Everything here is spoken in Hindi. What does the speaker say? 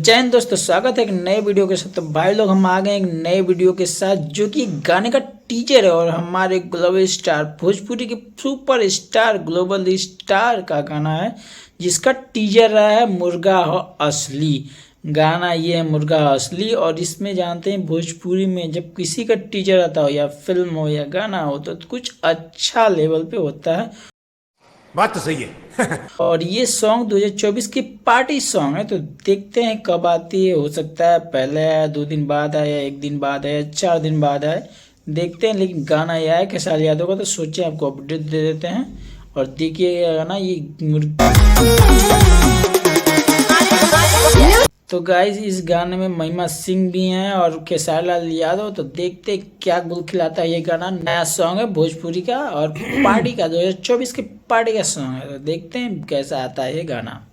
जय हिंद दोस्तों, स्वागत है एक नए वीडियो के साथ। तो भाई लोग हम आ गए एक नए वीडियो के साथ जो कि गाने का टीचर है और हमारे ग्लोबल स्टार भोजपुरी के सुपर स्टार ग्लोबल स्टार का गाना है जिसका टीचर रहा है मुर्गा हो असली। गाना ये है मुर्गा हो असली। और इसमें जानते हैं भोजपुरी में जब किसी का टीचर आता हो या फिल्म हो या गाना हो तो कुछ अच्छा लेवल पे होता है। बात तो सही है। और ये सॉन्ग 2024 की पार्टी सॉन्ग है। तो देखते हैं कब आती है। हो सकता है पहले आया, 2 दिन बाद आया, 1 दिन बाद आया, 4 दिन बाद आए, देखते हैं। लेकिन गाना ये आया, कैसा याद होगा तो सोचे आपको अपडेट दे देते हैं। और देखिए गाना ये तो गाइस इस गाने में महिमा सिंह भी हैं और खेसारी लाल यादव। तो देखते क्या गुल खिलाता है ये गाना। नया सॉन्ग है भोजपुरी का और पार्टी का 2024 के पार्टी का सॉन्ग है। तो देखते हैं कैसा आता है ये गाना।